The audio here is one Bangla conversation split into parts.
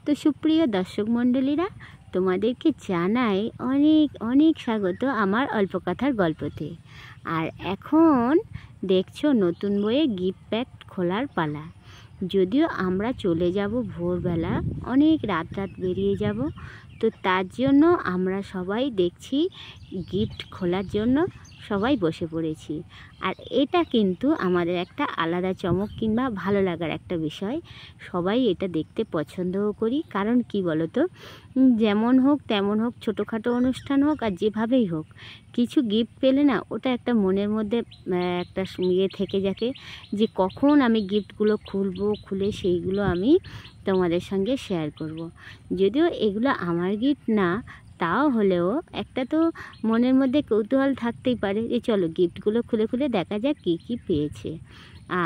তো সুপ্রিয় দর্শক মণ্ডলীরা, তোমাদেরকে জানাই অনেক অনেক স্বাগত আমার অল্প কথার গল্পতে। আর এখন দেখছো নতুন বইয়ে গিফট প্যাক খোলার পালা। যদিও আমরা চলে যাব ভোরবেলা, অনেক রাত বেরিয়ে যাব, তো তার জন্য আমরা সবাই দেখছি গিফট খোলার জন্য সবাই বসে পড়েছি। আর এটা কিন্তু আমাদের একটা আলাদা চমক কিংবা ভালো লাগার একটা বিষয়। সবাই এটা দেখতে পছন্দও করি, কারণ কি বলো তো, যেমন হোক তেমন হোক, ছোটোখাটো অনুষ্ঠান হোক আর যেভাবেই হোক, কিছু গিফট পেলে না ওটা একটা মনের মধ্যে একটা ইয়ে থেকে যাকে, যে কখন আমি গিফটগুলো খুলে সেইগুলো আমি তোমাদের সঙ্গে শেয়ার করব। যদিও এগুলো আমার গিফট না, তাও হলেও একটা তো মনের মধ্যে কৌতূহল থাকতেই পারে যে চলো গিফটগুলো খুলে দেখা যাক কী কী পেয়েছে।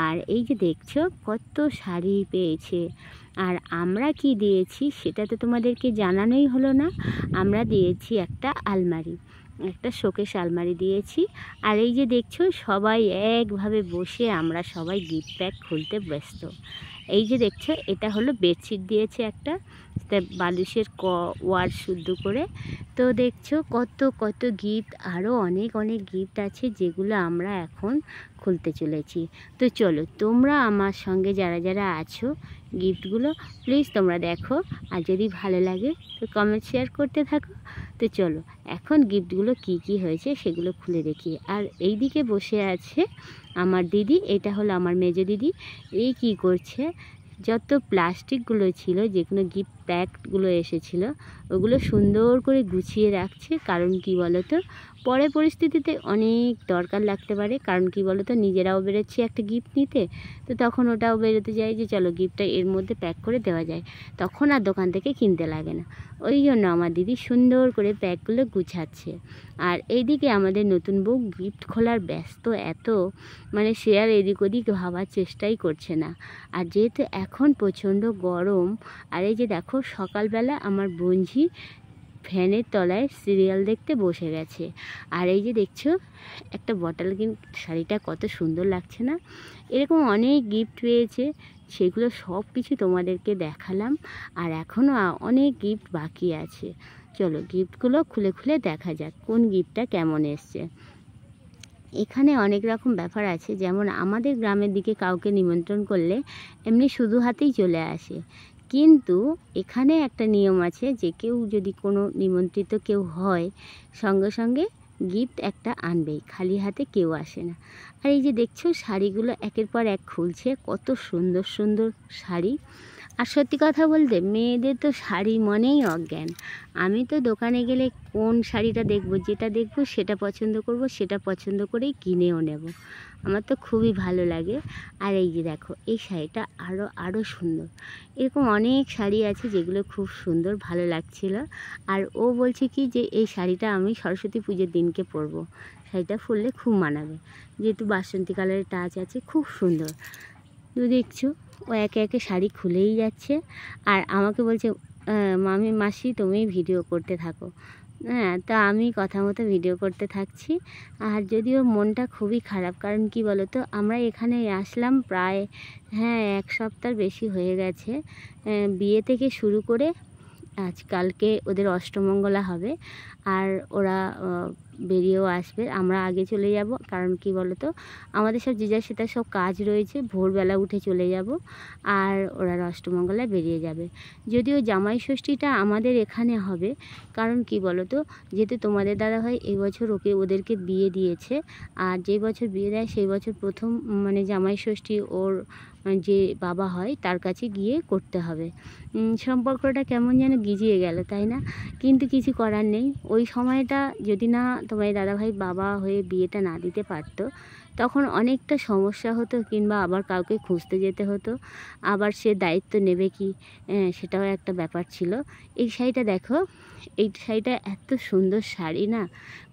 আর এই যে দেখছো কত শাড়ি পেয়েছে। আর আমরা কি দিয়েছি সেটা তো তোমাদেরকে জানানোই হলো না। আমরা দিয়েছি একটা আলমারি, একটা শোকেস আলমারি দিয়েছি। আর এই যে দেখছো সবাই একভাবে বসে আমরা সবাই গিফট প্যাক খুলতে ব্যস্ত। এই যে দেখছো এটা হলো বেডশিট দিয়েছে একটা, বালিশের ওয়ার শুদ্ধ করে। তো দেখছো কত কত গিফট, আরও অনেক অনেক গিফট আছে যেগুলো আমরা এখন খুলতে চলেছি। তো চলো তোমরা আমার সঙ্গে যারা যারা আছো গিফটগুলো প্লিজ তোমরা দেখো, আর যদি ভালো লাগে তো কমেন্ট শেয়ার করতে থাকো। তো চলো এখন গিফটগুলো কি কি হয়েছে সেগুলো খুলে দেখি। আর এই দিকে বসে আছে আমার দিদি, এটা হলো আমার মেজো দিদি। এই কি করছে, যত প্লাস্টিকগুলো ছিল, যেগুলো গিফট প্যাকগুলো এসেছিলো ওগুলো সুন্দর করে গুছিয়ে রাখছে। কারণ কি বলো তো, পরে পরিস্থিতিতে অনেক দরকার লাগতে পারে। কারণ কি বলো তো, নিজেরাও বেরোচ্ছি একটা গিফট নিতে, তো তখন ওটাও বেরোতে যায় যে চলো গিফটটা এর মধ্যে প্যাক করে দেওয়া যায়, তখন আর দোকান থেকে কিনতে লাগে না। ওই জন্য আমার দিদি সুন্দর করে প্যাকগুলো গুছাচ্ছে। আর এইদিকে আমাদের নতুন বউ গিফট খোলার ব্যস্ত এত, মানে সে আর এদিক ওদিক ভাবার চেষ্টাই করছে না। আর যেহেতু এখন প্রচণ্ড গরম, আর এই যে দেখো সকালবেলা আমার বোনঝি ফ্যানের তলায় সিরিয়াল দেখতে বসে গেছে। আর এই যে দেখছো একটা বটল গ্রিন শাড়িটা কত সুন্দর লাগছে না। এরকম অনেক গিফট পেয়েছে, সেগুলো সব কিছু তোমাদেরকে দেখালাম। আর এখনও অনেক গিফট বাকি আছে। চলো গিফটগুলো খুলে দেখা যাক কোন গিফটটা কেমন এসছে। এখানে অনেক রকম ব্যাপার আছে, যেমন আমাদের গ্রামের দিকে কাউকে নিমন্ত্রণ করলে এমনি শুধু হাতেই চলে আসে, কিন্তু এখানে একটা নিয়ম আছে যে কেউ যদি কোনো নিমন্ত্রিত কেউ হয় সঙ্গে সঙ্গে গিফট একটা আনবেই, খালি হাতে কেউ আসে না। আর এই যে দেখছো শাড়িগুলো একের পর এক খুলছে, কত সুন্দর সুন্দর শাড়ি। আর সত্যি কথা বলতে মেয়েদের তো শাড়ি মনেই অজ্ঞান। আমি তো দোকানে গেলে কোন শাড়িটা দেখব, যেটা দেখব সেটা পছন্দ করব, সেটা পছন্দ করেই কিনেও নেব। আমার তো খুবই ভালো লাগে। আর এই যে দেখো এই শাড়িটা আরও সুন্দর। এরকম অনেক শাড়ি আছে যেগুলো খুব সুন্দর, ভালো লাগছিল। আর ও বলছে কি যে এই শাড়িটা আমি সরস্বতী পুজোর দিনকে পরবো, শাড়িটা পরলে খুব মানাবে, যেহেতু বাসন্তী কালারের টাচ আছে, খুব সুন্দর। তো দেখছো ও একে একে শাড়ি খুলেই যাচ্ছে। আর আমাকে বলছে মাসি তুমি ভিডিও করতে থাকো। হ্যাঁ, তা আমি কথা মতো ভিডিও করতে থাকছি। আর যদিও মনটা খুবই খারাপ, কারণ কি বলো তো, আমরা এখানে আসলাম প্রায় এক সপ্তাহ বেশি হয়ে গেছে। বিয়ে থেকে শুরু করে আজকালকে ওদের অষ্টমঙ্গলা হবে, আর ওরা বেরিয়েও আসবে, আমরা আগে চলে যাব। কারণ কি বলো তো, আমাদের সব যে সেটা সব কাজ রয়েছে, ভোরবেলা উঠে চলে যাব, আর ওরা অষ্টমঙ্গলায় বেরিয়ে যাবে। যদিও জামাই ষষ্ঠীটা আমাদের এখানে হবে, কারণ কি বলো তো, যেহেতু তোমাদের দাদাভাই এবছর ওদেরকে বিয়ে দিয়েছে, আর যে বছর বিয়ে দেয় সেই বছর প্রথম মানে জামাই ষষ্ঠী ওর যে বাবা হয় তার কাছে গিয়ে করতে হবে। সম্পর্কটা কেমন যেন গিজিয়ে গেল, তাই না? কিন্তু কিছু করার নেই। ওই সময়টা যদি না তোমার দাদাভাই বাবা হয়ে বিয়েটা না দিতে পারতো, তখন অনেকটা সমস্যা হতো, কিংবা আবার কাউকে খুঁজতে যেতে হতো, আবার সে দায়িত্ব নেবে কি, সেটাও একটা ব্যাপার ছিল। এই শাড়িটা দেখো, এই শাড়িটা এত সুন্দর শাড়ি না,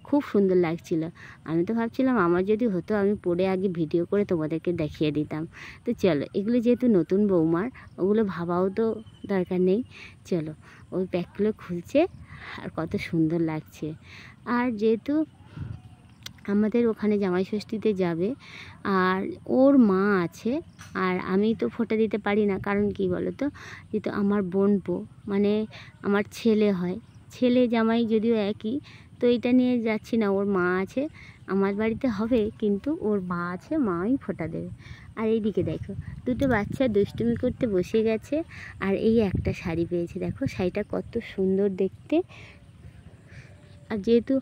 খুব সুন্দর লাগছিল। আমি তো ভাবছিলাম আমার যদি হতো আমি পরে আগে ভিডিও করে তোমাদেরকে দেখিয়ে দিতাম। তো চলো, এগুলো যেহেতু নতুন বৌমার, ওগুলো ভাবাও তো দরকার নেই। চলো ওই প্যাকগুলো খুলছে, আর কত সুন্দর লাগছে। আর যেহেতু আমাদের ওখানে জামাই ষষ্ঠীতে যাবে। আর ওর মা আছে, আর আমি তো ফোঁটা দিতে পারি না, কারণ কি বলো তো, যেহেতু আমার বোনপো মানে আমার ছেলে হয়, ছেলে জামাই যদিও একই, তো এটা নিয়ে যাচ্ছি না। ওর মা আছে, আমার বাড়িতে হবে কিন্তু ওর মা আছে, মাই ফোঁটা দেবে। আর এইদিকে দেখো দুটো বাচ্চা দুষ্টুমি করতে বসে গেছে, আর এই একটা শাড়ি পেয়েছে, দেখো শাড়িটা কত সুন্দর দেখতে। আর যেহেতু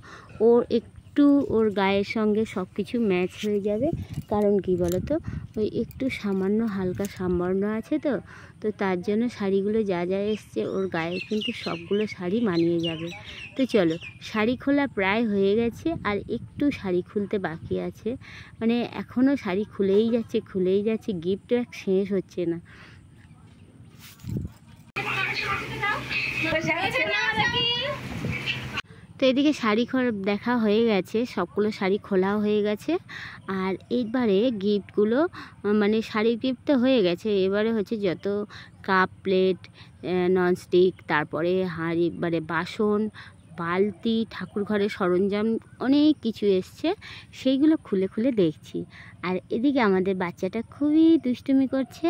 ওর একটু ওর গায়ের সঙ্গে সব কিছু ম্যাচ হয়ে যাবে, কারণ কি বলো তো, ওই একটু সামান্য হালকা সামবর্ণ আছে, তো তো তার জন্য শাড়িগুলো যা যা এসছে ওর গায়ে কিন্তু সবগুলো শাড়ি মানিয়ে যাবে। তো চলো, শাড়ি খোলা প্রায় হয়ে গেছে, আর একটু শাড়ি খুলতে বাকি আছে, মানে এখনও শাড়ি খুলেই যাচ্ছে, গিফট এক শেষ হচ্ছে না। তো এদিকে শাড়ি দেখা হয়ে গেছে, সবগুলো শাড়ি খোলাও হয়ে গেছে। আর এইবারে গিফটগুলো, মানে শাড়ির গিফট তো হয়ে গেছে, এবারে হচ্ছে যত কাপ প্লেট ননস্টিক, তারপরে হাঁড়ি মানে বাসন, বালতি, ঠাকুর ঘরের সরঞ্জাম অনেক কিছু এসছে, সেইগুলো খুলে খুলে দেখছি। আর এদিকে আমাদের বাচ্চাটা খুবই দুষ্টুমি করছে।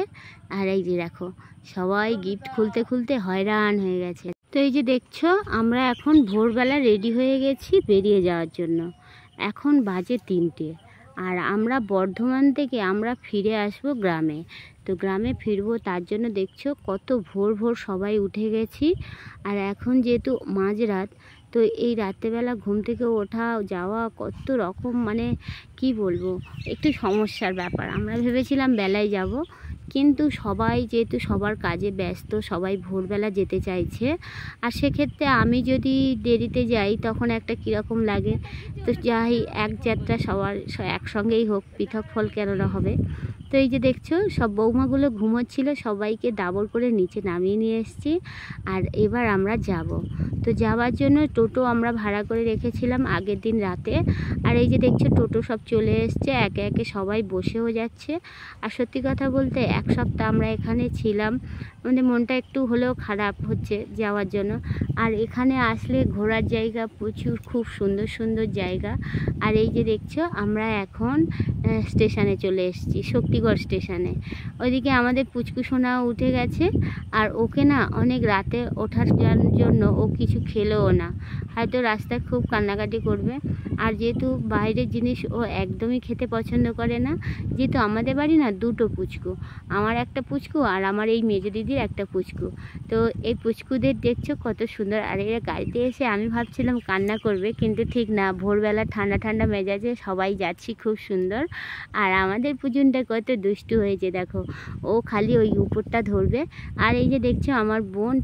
আর এই যে দেখো সবাই গিফট খুলতে খুলতে হয়রান হয়ে গেছে। তো এই যে দেখছো আমরা এখন ভোরবেলা রেডি হয়ে গেছি বেরিয়ে যাওয়ার জন্য। এখন বাজে 3টে, আর আমরা বর্ধমান থেকে আমরা ফিরে আসবো গ্রামে। তো গ্রামে ফিরবো, তার জন্য দেখছো কত ভোর ভোর সবাই উঠে গেছি। আর এখন যেহেতু মাঝরাত, তো এই রাত্রেবেলা ঘুম থেকে ওঠা যাওয়া কত রকম, মানে কি বলবো, একটু সমস্যার ব্যাপার। আমরা ভেবেছিলাম বেলায় যাব, কিন্তু সবাই যেহেতু সবার কাজে ব্যস্ত, সবাই ভোরবেলা যেতে চাইছে, আর সেক্ষেত্রে আমি যদি দেরিতে যাই তখন একটা কীরকম লাগে। তো যাই, এক যাত্রা সবার একসঙ্গেই হোক, পৃথক ফল কেননা হবে। তো এই যে দেখছো সব বৌমাগুলো ঘুমোচ্ছিল, সবাইকে দাবর করে নিচে নামিয়ে নিয়ে এসেছি। আর এবার আমরা যাব। তো যাওয়ার জন্য টোটো আমরা ভাড়া করে রেখেছিলাম আগের দিন রাতে। আর এই যে দেখছো টোটো সব চলে এসছে, একে একে সবাই বসেও যাচ্ছে। আর সত্যি কথা বলতে 1 সপ্তাহ আমরা এখানে ছিলাম, আমাদের মনটা একটু হলেও খারাপ হচ্ছে যাওয়ার জন্য। আর এখানে আসলে ঘোরার জায়গা প্রচুর, খুব সুন্দর সুন্দর জায়গা। আর এই যে দেখছো আমরা এখন স্টেশনে চলে এসেছি, শক্তিগড় স্টেশনে। ওইদিকে আমাদের পুচকু সোনাও উঠে গেছে, আর ওকে না অনেক রাতে ওঠার জন্য ও কিছু খেলেও না, হয়তো রাস্তায় খুব কান্নাকাটি করবে। আর যেহেতু বাইরের জিনিস ও একদমই খেতে পছন্দ করে না, যেহেতু আমাদের বাড়ি না 2টো পুচকু, আমার একটা পুচকু আর আমার এই মেজো দিদির একটা পুচকু। তো এই পুচকুদের দেখছো কত সুন্দর। আর এরা গাড়িতে এসে আমি ভাবছিলাম কান্না করবে, কিন্তু ঠিক না, ভোরবেলা ঠান্ডা ঠান্ডা মেজাজে সবাই যাচ্ছি, খুব সুন্দর। আর আমাদের পুজনটা কত দুষ্টু হয়েছে দেখো, ও খালি ওই উপরটা ধরবে। আর এই যে দেখছো আমার বোন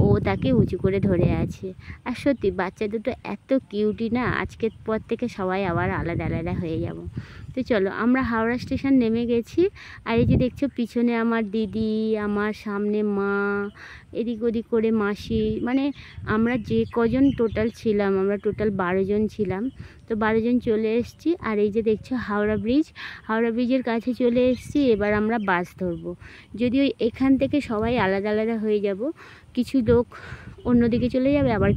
ও তাকে উঁচু করে ধরে আছে। আর সত্যি বাচ্চা দুটো এত কিউটি না, আজকের পর থেকে সবাই আবার আলাদা আলাদা হয়ে যাব। তো চলো, আমরা হাওড়া স্টেশন নেমে গেছি। আর এই যে দেখছো পিছনে আমার দিদি, আমার সামনে মা, এদিক ওদিক করে মাসি, মানে আমরা যে কজন টোটাল ছিলাম, আমরা টোটাল 12 জন ছিলাম। তো 12 জন চলে এসেছি। আর এই যে দেখছো হাওড়া ব্রিজের কাছে চলে এসেছি। এবার আমরা বাস ধরবো, যদিও এখান থেকে সবাই আলাদা আলাদা হয়ে যাব। কিছু লোক অন্যদিকে চলে যাবে, আবার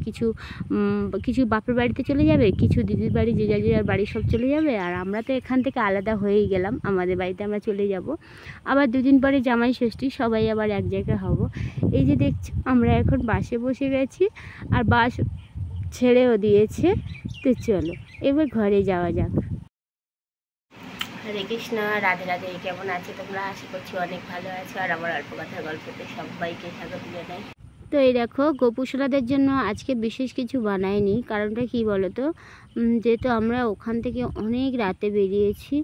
কিছু বাপের বাড়িতে চলে যাবে, কিছু দিদির বাড়ি, যে যার বাড়ি সব চলে যাবে। আর আমরা তো এখান থেকে আলাদা হয়েই গেলাম, আমাদের বাড়িতে আমরা চলে যাব। আবার 2 দিন পরে জামাই ষষ্ঠী, সবাই আবার এক জায়গায় হব। এই যে দেখছি আমরা এখন বাসে বসে গেছি, আর বাস ছেড়েও দিয়েছে। তো চলো এবার ঘরে যাওয়া যাক। হরে কৃষ্ণ, রাধে রাধে। কেমন আছে তোমরা? আশা করছি অনেক ভালো আছো। আর আমার অল্প কথার গল্পতে সবাইকে স্বাগত জানাই। তো এই দেখো গোপুসোনাদের জন্য আজকে বিশেষ কিছু বানাইনি, কারণটা কি বলো তো, যেহেতু আমরা ওখান থেকে অনেক রাতে বেরিয়েছি।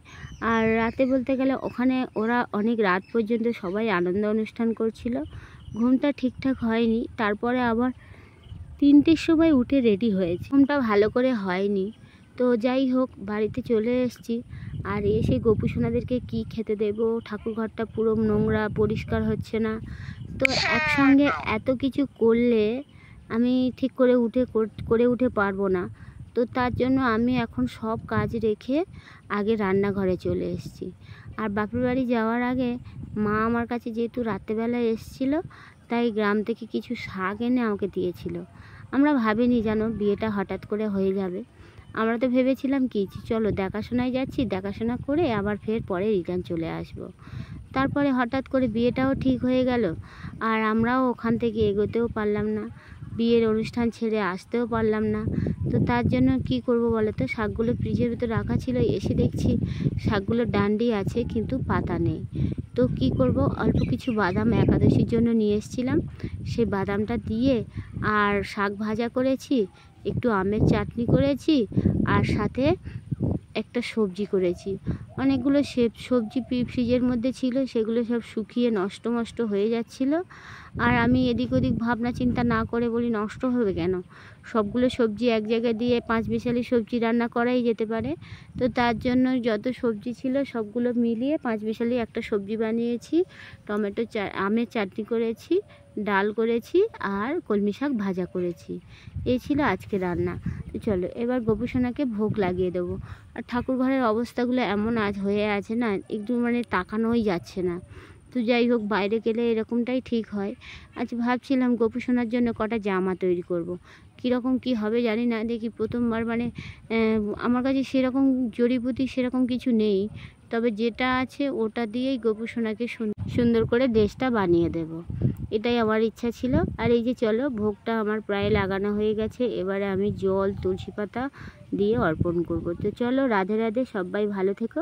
আর রাতে বলতে গেলে ওখানে ওরা অনেক রাত পর্যন্ত সবাই আনন্দ অনুষ্ঠান করছিল, ঘুমটা ঠিকঠাক হয়নি। তারপরে আবার 3টের সময় উঠে রেডি হয়েছে, ঘুমটা ভালো করে হয়নি। তো যাই হোক, বাড়িতে চলে এসেছি। আর এসে গোপুসোনাদেরকে কি খেতে দেব, ঠাকুর ঘরটা পুরো নোংরা, পরিষ্কার হচ্ছে না। তো একসঙ্গে এত কিছু করলে আমি ঠিক করে উঠে পারবো না। তো তার জন্য আমি এখন সব কাজ রেখে আগে রান্নাঘরে চলে এসেছি। আর বাপের বাড়ি যাওয়ার আগে মা আমার কাছে যেহেতু রাত্রেবেলা এসেছিল, তাই গ্রাম থেকে কিছু শাক এনে আমাকে দিয়েছিল। আমরা ভাবিনি জানো বিয়েটা হঠাৎ করে হয়ে যাবে। আমরা তো ভেবেছিলাম কি চলো দেখাশোনায় যাচ্ছি, দেখাশোনা করে আবার ফের পরে রিটার্ন চলে আসব। তারপরে হঠাৎ করে বিয়েটাও ঠিক হয়ে গেল, আর আমরাও ওখান থেকে এগোতেও পারলাম না, বিয়ের অনুষ্ঠান ছেড়ে আসতেও পারলাম না। তো তার জন্য কি করব বলো তো, শাকগুলো ফ্রিজের ভিতর রাখা ছিল, এসে দেখছি শাকগুলো ডান্ডি আছে কিন্তু পাতা নেই। তো কি করব, অল্প কিছু বাদাম একাদশীর জন্য নিয়ে এসেছিলাম, সেই বাদামটা দিয়ে আর শাক ভাজা করেছি, একটু আমের চাটনি করেছি, আর সাথে একটা সবজি করেছি। অনেকগুলো সবজি ফ্রিজের মধ্যে ছিল, সেগুলো সব শুকিয়ে নষ্ট হয়ে যাচ্ছিল। আর আমি এদিক ওদিক ভাবনা চিন্তা না করে বলি নষ্ট হবে কেন, সবগুলো সবজি এক জায়গায় দিয়ে পাঁচমিশালি সবজি রান্না করাই যেতে পারে। তো তার জন্য যত সবজি ছিল সবগুলো মিলিয়ে পাঁচমিশালি একটা সবজি বানিয়েছি, টমেটো আমের চাটনি করেছি, ডাল করেছি, আর কলমি শাক ভাজা করেছি। এই ছিল আজকে রান্না। তো চলো এবার গোপুসোনাকে ভোগ লাগিয়ে দেবো। আর ঠাকুর ঘরের অবস্থাগুলো এমন আজ হয়ে আছে না, একটু মানে তাকানোই যাচ্ছে না। তো যাই হোক, বাইরে গেলে এরকমটাই ঠিক হয়। আজ ভাবছিলাম গোপুসোনার জন্য কটা জামা তৈরি করব। কীরকম কি হবে জানি না, দেখি প্রথমবার মানে আমার কাছে সেরকম জড়িপুতি সেরকম কিছু নেই, তবে যেটা আছে ওটা দিয়েই গোপুসোনাকে সুন্দর করে ড্রেসটা বানিয়ে দেব, এটাই আমার ইচ্ছা ছিল। আর এই যে চলো, ভোগটা আমার প্রায় লাগানো হয়ে গেছে, এবারে আমি জল তুলসী পাতা দিয়ে অর্পণ করব। তো চলো, রাধে রাধে, সবাই ভালো থেকো।